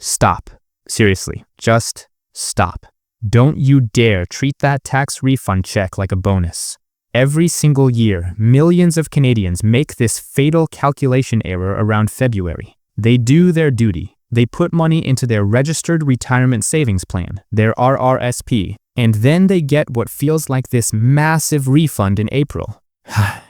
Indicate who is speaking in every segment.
Speaker 1: Stop. Seriously, just stop. Don't you dare treat that tax refund check like a bonus. Every single year, millions of Canadians make this fatal calculation error around February. They do their duty. They put money into their registered retirement savings plan, their RRSP, and then they get what feels like this massive refund in April.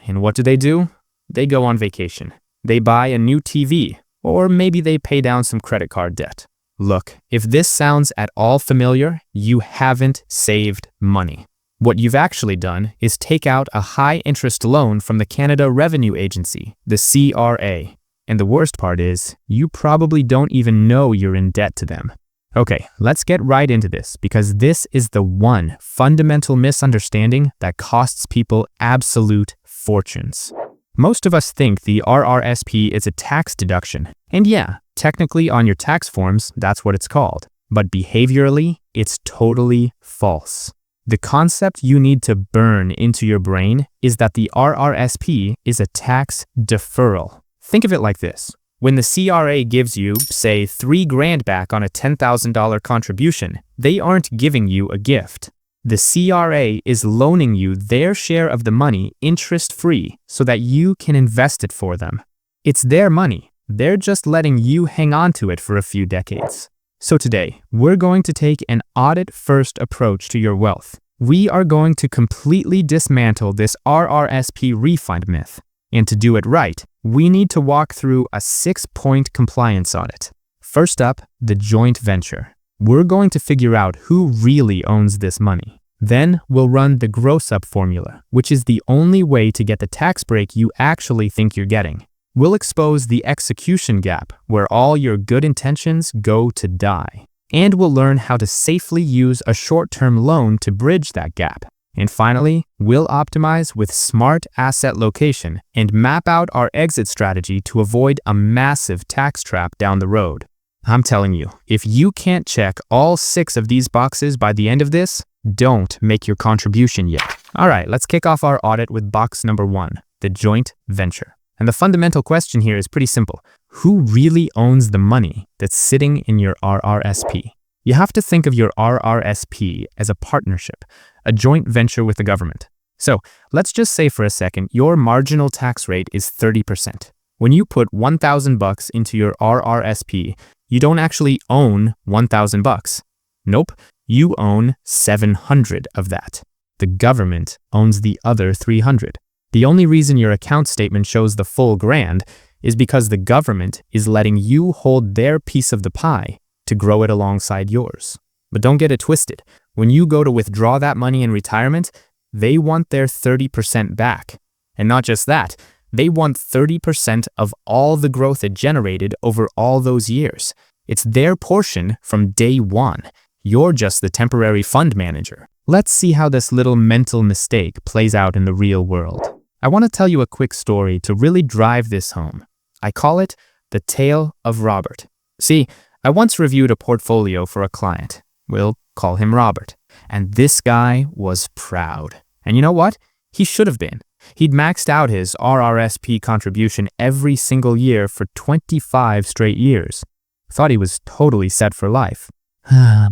Speaker 1: And what do? They go on vacation. They buy a new TV, or maybe they pay down some credit card debt. Look, if this sounds at all familiar, you haven't saved money. What you've actually done is take out a high-interest loan from the Canada Revenue Agency, the CRA. And the worst part is, you probably don't even know you're in debt to them. Okay, let's get right into this, because this is the one fundamental misunderstanding that costs people absolute fortunes. Most of us think the RRSP is a tax deduction, and yeah, technically on your tax forms, that's what it's called. But behaviorally, it's totally false. The concept you need to burn into your brain is that the RRSP is a tax deferral. Think of it like this. When the CRA gives you, say, $3 grand back on a $10,000 contribution, they aren't giving you a gift. The CRA is loaning you their share of the money interest-free so that you can invest it for them. It's their money. They're just letting you hang on to it for a few decades. So today, we're going to take an audit-first approach to your wealth. We are going to completely dismantle this RRSP refund myth. And to do it right, we need to walk through a 6-point compliance audit. First up, the joint venture. We're going to figure out who really owns this money. Then we'll run the gross-up formula, which is the only way to get the tax break you actually think you're getting. We'll expose the execution gap, where all your good intentions go to die. And we'll learn how to safely use a short-term loan to bridge that gap. And finally, we'll optimize with smart asset location and map out our exit strategy to avoid a massive tax trap down the road. I'm telling you, if you can't check all 6 of these boxes by the end of this, don't make your contribution yet. All right, let's kick off our audit with box number 1, the joint venture. And the fundamental question here is pretty simple. Who really owns the money that's sitting in your RRSP? You have to think of your RRSP as a partnership, a joint venture with the government. So let's just say for a second, your marginal tax rate is 30%. When you put $1,000 into your RRSP, you don't actually own $1,000. Nope, you own 700 of that. The government owns the other 300. The only reason your account statement shows the full grand is because the government is letting you hold their piece of the pie to grow it alongside yours. But don't get it twisted. When you go to withdraw that money in retirement, they want their 30% back. And not just that, they want 30% of all the growth it generated over all those years. It's their portion from day one. You're just the temporary fund manager. Let's see how this little mental mistake plays out in the real world. I want to tell you a quick story to really drive this home. I call it the tale of Robert. See, I once reviewed a portfolio for a client. We'll call him Robert. And this guy was proud. And you know what? He should have been. He'd maxed out his RRSP contribution every single year for 25 straight years. Thought he was totally set for life.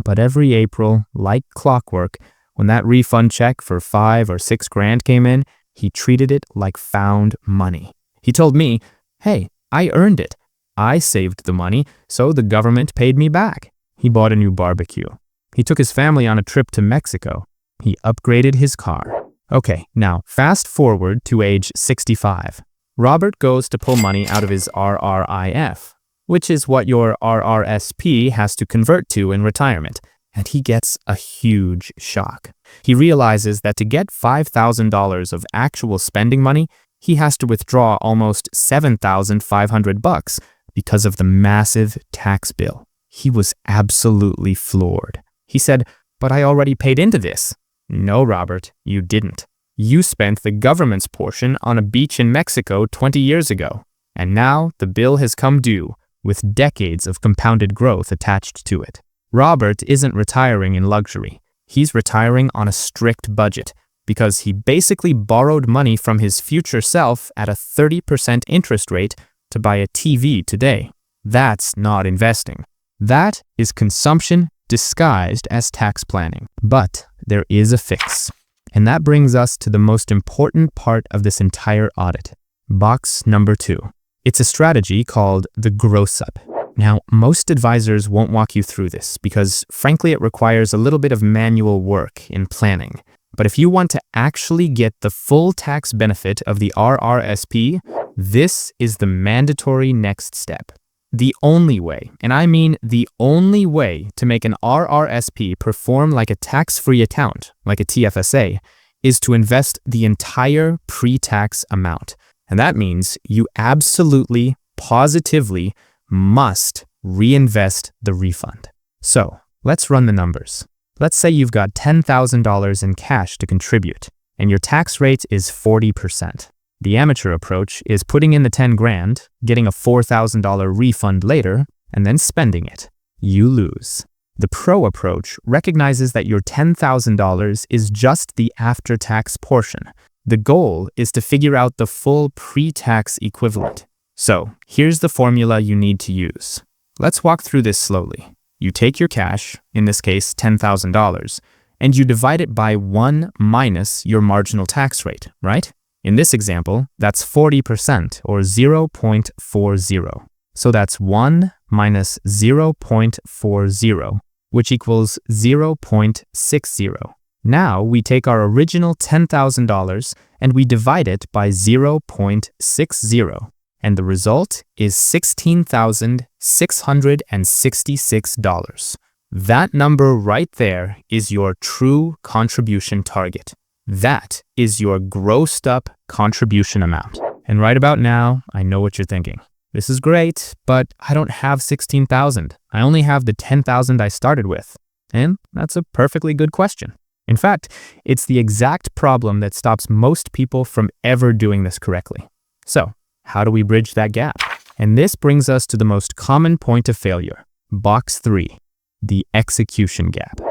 Speaker 1: But every April, like clockwork, when that refund check for $5 or $6 grand came in, he treated it like found money. He told me, hey, I earned it. I saved the money, so the government paid me back. He bought a new barbecue. He took his family on a trip to Mexico. He upgraded his car. Okay, now fast forward to age 65. Robert goes to pull money out of his RRIF, which is what your RRSP has to convert to in retirement, and he gets a huge shock. He realizes that to get $5,000 of actual spending money, he has to withdraw almost $7,500 because of the massive tax bill. He was absolutely floored. He said, "But I already paid into this." No, Robert, you didn't. You spent the government's portion on a beach in Mexico 20 years ago, and now the bill has come due with decades of compounded growth attached to it. Robert isn't retiring in luxury. He's retiring on a strict budget because he basically borrowed money from his future self at a 30% interest rate to buy a TV today. That's not investing. That is consumption disguised as tax planning. But there is a fix. And that brings us to the most important part of this entire audit. Box number 2. It's a strategy called the gross up. Now, most advisors won't walk you through this because, frankly, it requires a little bit of manual work in planning. But if you want to actually get the full tax benefit of the RRSP, this is the mandatory next step. The only way, and I mean the only way to make an RRSP perform like a tax-free account, like a TFSA, is to invest the entire pre-tax amount. And that means you absolutely, positively must reinvest the refund. So let's run the numbers. Let's say you've got $10,000 in cash to contribute, and your tax rate is 40%. The amateur approach is putting in the 10 grand, getting a $4,000 refund later, and then spending it. You lose. The pro approach recognizes that your $10,000 is just the after-tax portion. The goal is to figure out the full pre-tax equivalent. So here's the formula you need to use. Let's walk through this slowly. You take your cash, in this case $10,000, and you divide it by 1 minus your marginal tax rate, right? In this example, that's 40% or 0.40. So that's 1 minus 0.40, which equals 0.60. Now we take our original $10,000 and we divide it by 0.60. And the result is $16,666. That number right there is your true contribution target. That is your grossed up contribution amount. And right about now, I know what you're thinking. This is great, but I don't have 16,000. I only have the 10,000 I started with. And that's a perfectly good question. In fact, it's the exact problem that stops most people from ever doing this correctly. So, how do we bridge that gap? And this brings us to the most common point of failure, box 3, the execution gap.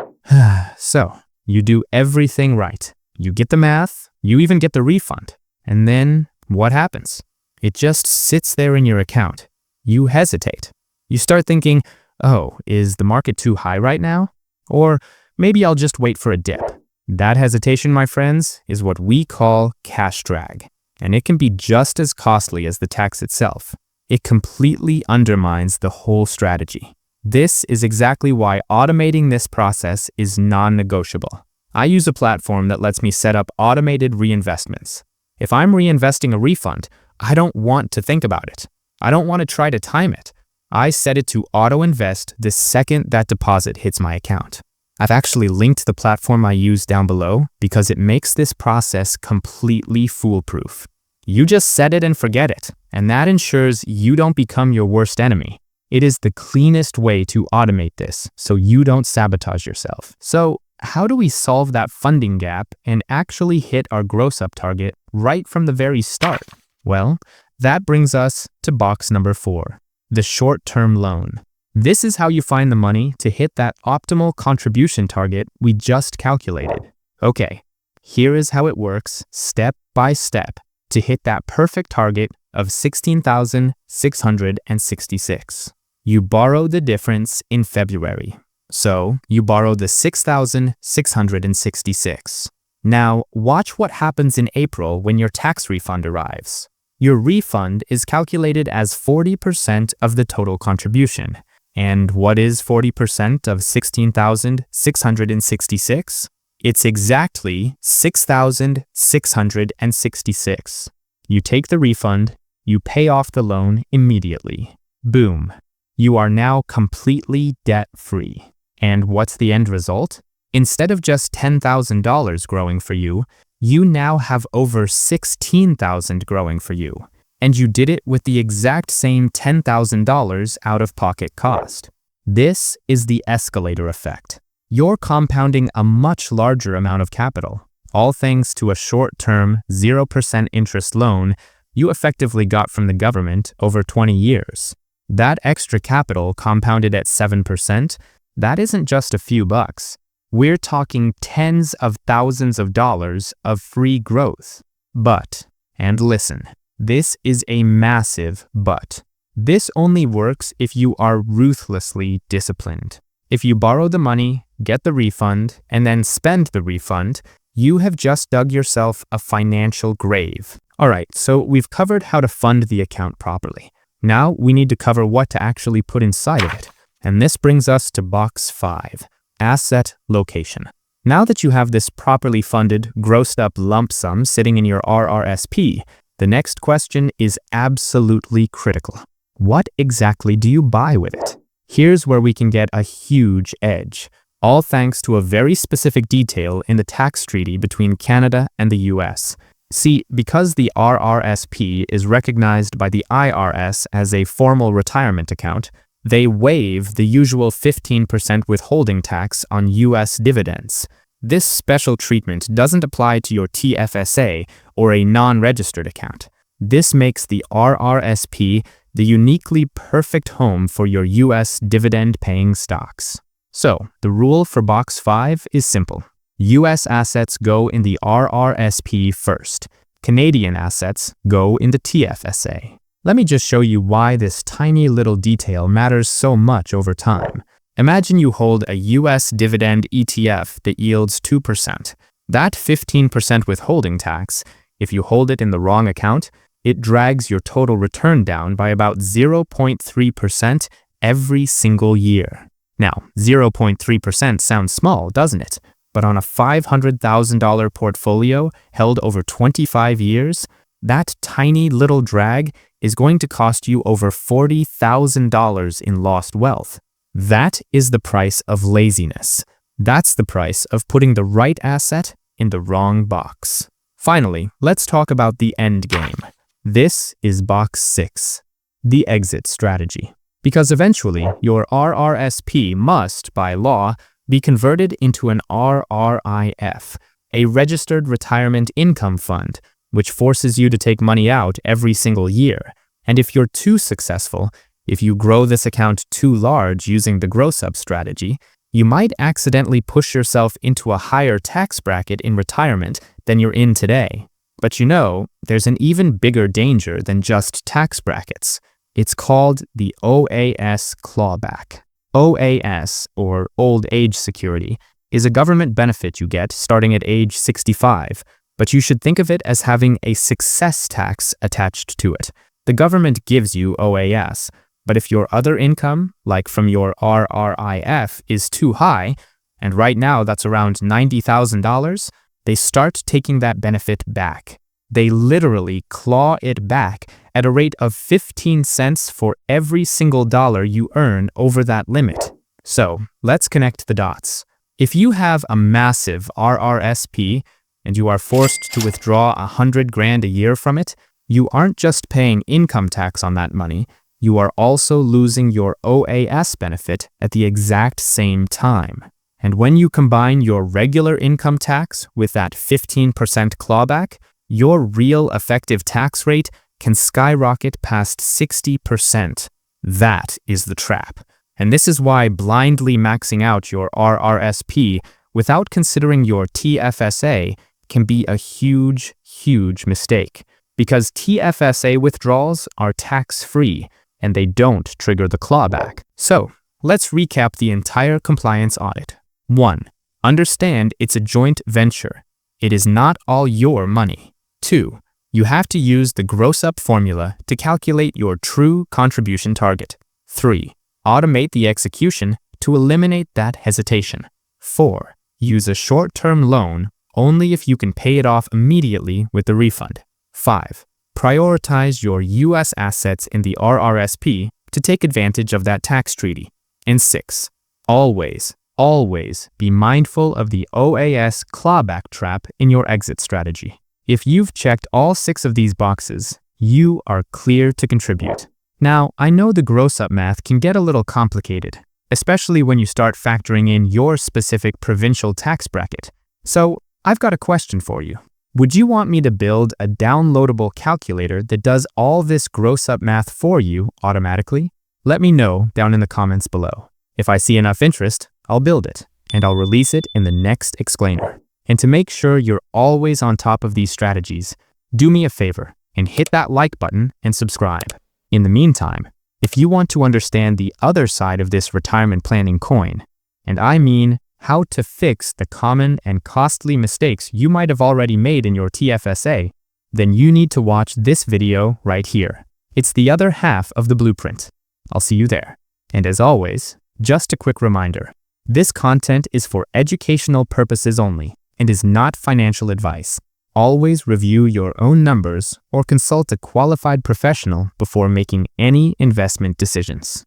Speaker 1: So, you do everything right. You get the math, you even get the refund. And then what happens? It just sits there in your account. You hesitate. You start thinking, oh, is the market too high right now? Or maybe I'll just wait for a dip. That hesitation, my friends, is what we call cash drag. And it can be just as costly as the tax itself. It completely undermines the whole strategy. This is exactly why automating this process is non-negotiable. I use a platform that lets me set up automated reinvestments. If I'm reinvesting a refund, I don't want to think about it. I don't want to try to time it. I set it to auto-invest the second that deposit hits my account. I've actually linked the platform I use down below because it makes this process completely foolproof. You just set it and forget it, and that ensures you don't become your worst enemy. It is the cleanest way to automate this so you don't sabotage yourself. So, how do we solve that funding gap and actually hit our gross up target right from the very start? Well, that brings us to box number 4, the short-term loan. This is how you find the money to hit that optimal contribution target we just calculated. Okay, here is how it works step by step to hit that perfect target of $16,666. You borrow the difference in February. So you borrow the $6,666. Now watch what happens in April when your tax refund arrives. Your refund is calculated as 40% of the total contribution. And what is 40% of $16,666? It's exactly $6,666. You take the refund, you pay off the loan immediately. Boom. You are now completely debt-free. And what's the end result? Instead of just $10,000 growing for you, you now have over $16,000 growing for you. And you did it with the exact same $10,000 out-of-pocket cost. This is the escalator effect. You're compounding a much larger amount of capital, all thanks to a short-term 0% interest loan you effectively got from the government over 20 years. That extra capital compounded at 7%, that isn't just a few bucks. We're talking tens of thousands of dollars of free growth. But, and listen, this is a massive but. This only works if you are ruthlessly disciplined. If you borrow the money, get the refund, and then spend the refund, you have just dug yourself a financial grave. Alright, so we've covered how to fund the account properly. Now we need to cover what to actually put inside of it. And this brings us to box 5, asset location. Now that you have this properly funded, grossed up lump sum sitting in your RRSP, the next question is absolutely critical. What exactly do you buy with it? Here's where we can get a huge edge, all thanks to a very specific detail in the tax treaty between Canada and the US. See, because the RRSP is recognized by the IRS as a formal retirement account, they waive the usual 15% withholding tax on US dividends. This special treatment doesn't apply to your TFSA or a non-registered account. This makes the RRSP the uniquely perfect home for your US dividend-paying stocks. So, the rule for box 5 is simple. US assets go in the RRSP first. Canadian assets go in the TFSA. Let me just show you why this tiny little detail matters so much over time. Imagine you hold a US dividend ETF that yields 2%. That 15% withholding tax, if you hold it in the wrong account, it drags your total return down by about 0.3% every single year. Now, 0.3% sounds small, doesn't it? But on a $500,000 portfolio held over 25 years, that tiny little drag is going to cost you over $40,000 in lost wealth. That is the price of laziness. That's the price of putting the right asset in the wrong box. Finally, let's talk about the end game. This is box 6, the exit strategy. Because eventually, your RRSP must, by law, be converted into an RRIF, a registered retirement income fund, which forces you to take money out every single year. And if you're too successful, if you grow this account too large using the gross-up strategy, you might accidentally push yourself into a higher tax bracket in retirement than you're in today. But you know, there's an even bigger danger than just tax brackets. It's called the OAS clawback. OAS, or Old Age Security, is a government benefit you get starting at age 65, but you should think of it as having a success tax attached to it. The government gives you OAS, but if your other income, like from your RRIF, is too high, and right now that's around $90,000, they start taking that benefit back. They literally claw it back at a rate of 15 cents for every single dollar you earn over that limit. So, let's connect the dots. If you have a massive RRSP and you are forced to withdraw $100,000 a year from it, you aren't just paying income tax on that money, you are also losing your OAS benefit at the exact same time. And when you combine your regular income tax with that 15% clawback, your real effective tax rate can skyrocket past 60%. That is the trap. And this is why blindly maxing out your RRSP without considering your TFSA can be a huge, huge mistake. Because TFSA withdrawals are tax-free and they don't trigger the clawback. So, let's recap the entire compliance audit. 1. Understand it's a joint venture. It is not all your money. 2. You have to use the gross-up formula to calculate your true contribution target. 3. Automate the execution to eliminate that hesitation. 4. Use a short-term loan only if you can pay it off immediately with the refund. 5. Prioritize your U.S. assets in the RRSP to take advantage of that tax treaty. And 6. Always be mindful of the OAS clawback trap in your exit strategy. If you've checked all 6 of these boxes, you are clear to contribute. Now, I know the gross-up math can get a little complicated, especially when you start factoring in your specific provincial tax bracket. So, I've got a question for you. Would you want me to build a downloadable calculator that does all this gross-up math for you automatically? Let me know down in the comments below. If I see enough interest, I'll build it, and I'll release it in the next explainer. And to make sure you're always on top of these strategies, do me a favor and hit that like button and subscribe. In the meantime, If you want to understand the other side of this retirement planning coin, and I mean how to fix the common and costly mistakes you might have already made in your TFSA, then you need to watch this video right here. It's the other half of the blueprint. I'll see you there. And as always, just a quick reminder, this content is for educational purposes only and is not financial advice. Always review your own numbers or consult a qualified professional before making any investment decisions.